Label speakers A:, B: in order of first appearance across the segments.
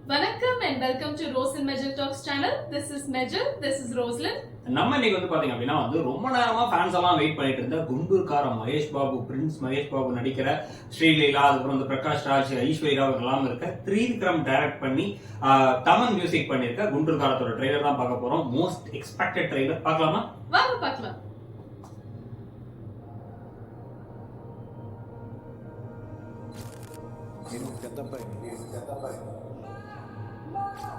A: வணக்கம் and welcome to Rose and Majel Talks channel. This is Majel, this is Roslyn.
B: நம்ம இன்னைக்கு வந்து பாத்தீங்க அப்படின்னா ரொம்ப நேரமா ஃபேன்ஸ் எல்லாம் வெயிட் பண்ணிட்டு இருந்த குண்டூர்கார மகேஷ் பாபு, பிரின்ஸ் மகேஷ் பாபு நடிக்கிற ஸ்ரீலீலா, அதுக்கப்புறம் வந்து பிரகாஷ் ராஜ், ஐஸ்வர்யா எல்லாம் இருக்க த்ரிவிக்ரம் டைரக்ட் பண்ணி தமன் மியூசிக் பண்ணிருக்க குண்டூர்காரத்தோட ட்ரெய்லர் தான் பார்க்க போறோம். Most expected trailer. பார்க்கலாமா?
A: வாங்க பார்க்கலாம்.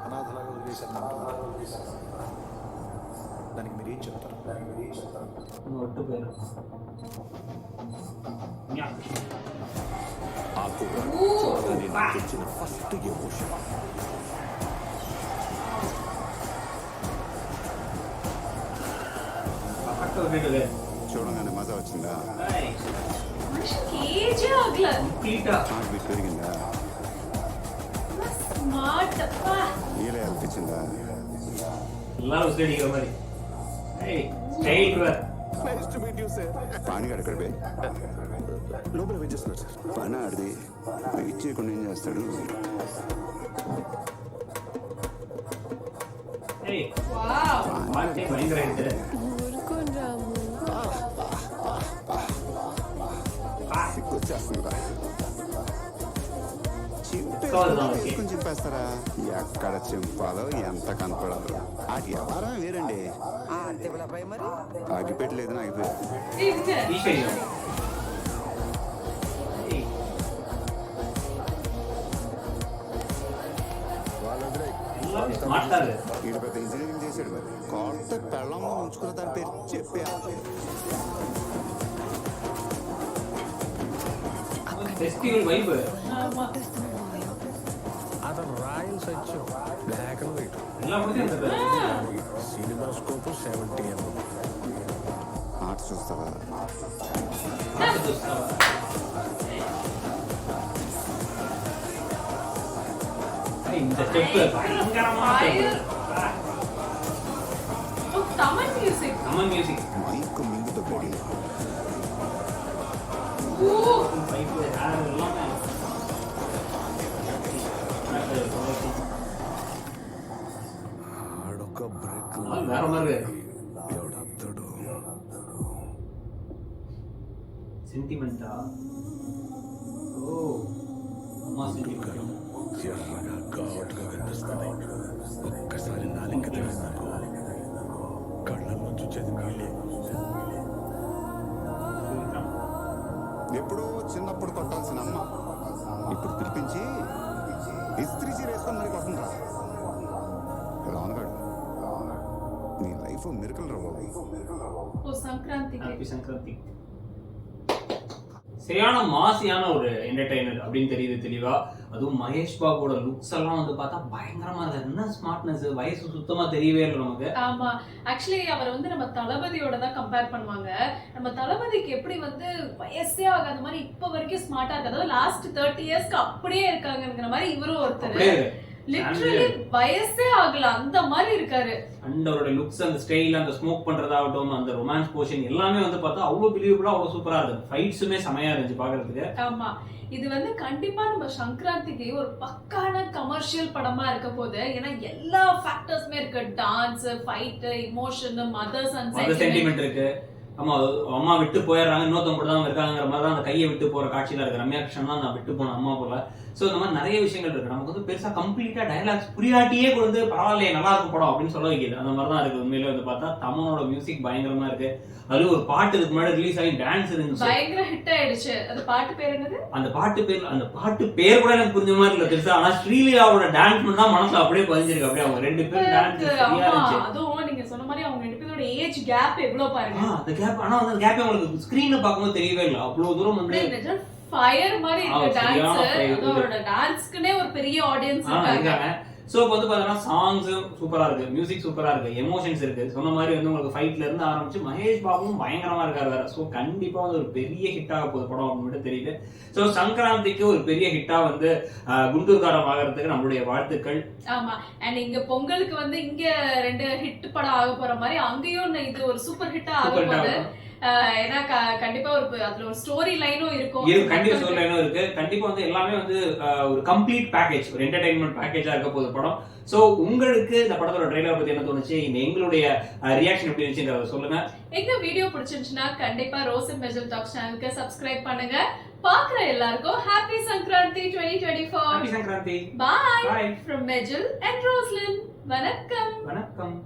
C: అనాథలాగా వదిలేశారు. దానికి మీరు ఏం చెప్తారు? ఫస్ట్ ఎమోషన్
D: చూడగానే మజా వచ్చిందా? పెరిగిందా? నీళ్ళ అనిపించిందా? పానిగాడు ఇక్కడ
C: లోపల వెయిట్ చేస్తున్నారు సార్.
D: పని ఆడిది వెయిట్ చేయకుండా ఏం చేస్తాడు? సిగ్గొచ్చేస్తుందా? తీసుకుని చింపేస్తారా? ఎక్కడ చింపాలో ఎంత కనపడదు. ఆ వ్యవహారం వేరండి. ఆగిపెట్టలేదు ఆగిపోయారు. వీడు పెద్ద ఇంజనీరింగ్ చేశాడు. మరి కొత్త పెళ్ళంలో ఉంచుకున్న దాని పేరు చెప్పా.
C: అతను royal Satyam, black and white, cinema scope 70
D: ఆట చూస్తావా? మైక్ మింగుతో పెడి
C: ఆడొక్క బ్రేక్ ఎవడద్దాడు.
B: సెంటిమెంటా?
C: ఎర్రగా ఘాటుగా కనిపిస్తుంది. ఒక్కసారి నాలిక తెలిసినాకు కళ్ళల్లో చూచేది నీళ్ళే.
D: ఎప్పుడో చిన్నప్పుడు కొట్టాల్సిన అమ్మ ఇప్పుడు పిలిపించి ఇస్త్రీ చీరేసుకొని మరి వస్తుందా? రానుగాడు నీ లైఫ్ మిరకల్ రా బాబు.
A: సంక్రాంతి
B: சரியான மாசியான ஒரு என்டர்டைனர் அப்படின்னு தெரியுது தெளிவா. அதுவும் மகேஷ் பாபுவோட லுக்ஸ் எல்லாம் வந்து பார்த்தா பயங்கரமா இருக்கு. என்ன ஸ்மார்ட்னஸ், வயசு சுத்தமா தெரியவே இல்லை நமக்கு.
A: ஆமா, ஆக்சுவலி அவர் வந்து நம்ம தளபதியோட தான் கம்பேர் பண்ணுவாங்க. நம்ம தளபதிக்கு எப்படி வந்து வயசே ஆகாத மாதிரி இப்ப வரைக்கும் ஸ்மார்ட்டா இருக்கு. அதாவது லாஸ்ட் 30 இயர்ஸ்க்கு அப்படியே இருக்காங்கிற மாதிரி இவரும் ஒருத்தர். லிட்டரலி வயசே ஆகல அந்த மாதிரி இருக்காரு.
B: அண்ட் அவரோட லுக்ஸ், அந்த ஸ்டைல், அந்த ஸ்மோக் பண்றதாகட்டும், அந்த ரொமான்ஸ் போர்ஷன் எல்லாமே வந்து பார்த்தா அவ்வளவு பிலீவபிளா, அவ்வளவு சூப்பரா இருக்கு. ஃபைட்ஸுமே செமையா இருந்துச்சு பாக்குறதுக்கு.
A: ஆமா, இது வந்து கண்டிப்பா நம்ம சங்கராந்திக்கு ஒரு பக்கான கமர்ஷியல் படமா இருக்க போகுது. ஏன்னா எல்லா ஃபேக்டர்ஸுமே இருக்கு. Dance, fight, emotion, mothers and
B: sentiment இருக்கு. ஆமா, அம்மா விட்டு போயிடுறாங்க, இன்னொருத்தவங்க கூட தான் இருக்காங்கிற மாதிரி தான் அந்த கையை விட்டு போற காட்சியில இருக்கு. ரம்யா கிருஷ்ணன் தான் நான் விட்டு போன அம்மா போல. சோ இந்த மாதிரி நிறைய விஷயங்கள் இருக்கு. நமக்கு வந்து பெருசா கம்ப்ளீட்டா டயலாக்ஸ் புரியாட்டியே கூட வந்து பரவாயில்லையே நல்லா இருக்கும் படம் அப்படின்னு சொல்ல வைக்கிது. அந்த மாதிரி தான் இருக்கு. உண்மையில வந்து பார்த்தா தமனோட மியூசிக் பயங்கரமா இருக்கு. அதுல ஒரு பாட்டு இதுக்கு முன்னாடி ரிலீஸ் ஆகி டான்ஸ் இருந்துச்சு,
A: பயங்கர ஹிட் ஆயிடுச்சு. அந்த பாட்டு பேர் என்னது? அந்த
B: பாட்டு பேர் கூட எனக்கு புரிஞ்ச மாதிரி இல்ல பெருசா. ஆனா ஸ்ரீலீலாவோட டான்ஸ் தான் மனசுல அப்படியே பதிஞ்சிருக்கு. அப்படியே அவங்க ரெண்டு பேரும் டான்ஸ் சரியா இருந்துச்சு.
A: அதுவும் நீங்க சொன்ன மாதிரி அவங்க ரெண்டு பேரோட ஏஜ் கேப் எவ்வளவு பாருங்க.
B: அந்த கேப், ஆனா அந்த கேப் உங்களுக்கு ஸ்கிரீன்ல பாக்கும்போது தெரியவே இல்லை. அவ்வளவு தூரம் வந்து
A: ஃபயர் மாதிரி இருக்கு டான்ஸ். அவரோட டான்ஸ்க்குனே ஒரு பெரிய ஆடியன்ஸ் இருக்காங்க.
B: சோ வந்து பாத்தீங்கன்னா சாங்ஸ் சூப்பரா இருக்கு, மியூசிக் சூப்பரா இருக்கு, எமோஷன்ஸ் இருக்கு. சொன்ன மாதிரி வந்து உங்களுக்கு ஃபைட்ல இருந்து ஆரம்பிச்சு மகேஷ் பாபுவும் பயங்கரமா இருக்காரு வேற. சோ கண்டிப்பா வந்து ஒரு பெரிய ஹிட் ஆக போகுது படம் அப்படின்னு தெரியுது. சோ சங்கராந்திக்கு ஒரு பெரிய ஹிட்டா வந்து குண்டூர்காரம் ஆகிறதுக்கு நம்மளுடைய வாழ்த்துக்கள்.
A: ஆமா, அண்ட் இங்க பொங்கலுக்கு வந்து இங்க 2 ஹிட் படம் ஆக போற மாதிரி அங்கேயும் இது ஒரு சூப்பர் ஹிட்டா ஆக போகுது. ஏன்னா கண்டிப்பா அதுல ஒரு ஸ்டோரி லைனும் இருக்கும்.
B: கண்டிப்பா ஸ்டோரி லைனும் இருக்கு. கண்டிப்பா வந்து எல்லாமே வந்து ஒரு கம்ப்ளீட் பேக்கேஜ், ஒரு என்டர்டைன்மெண்ட் பேக்கேஜா இருக்க போகுது படம். சோ உங்களுக்கு இந்த படத்தோட ட்ரெய்லர் பத்தி என்ன தோணுச்சு, எங்களுடைய ரியாக்ஷன் எப்படி இருந்துச்சுன்றத சொல்லுங்க.
A: எங்க வீடியோ பிடிச்சிருந்துச்சுன்னா கண்டிப்பா ரோஸ் அண்ட் மெஜல் டாக்ஸ் சேனலுக்கு சப்ஸ்கிரைப் பண்ணுங்க. பாக்குற எல்லாருக்கும் happy Sankranti 2024.
B: Happy Sankranti.
A: Bye
B: Bye.
A: from Mejal and Roslyn. வணக்கம்.
B: வணக்கம்.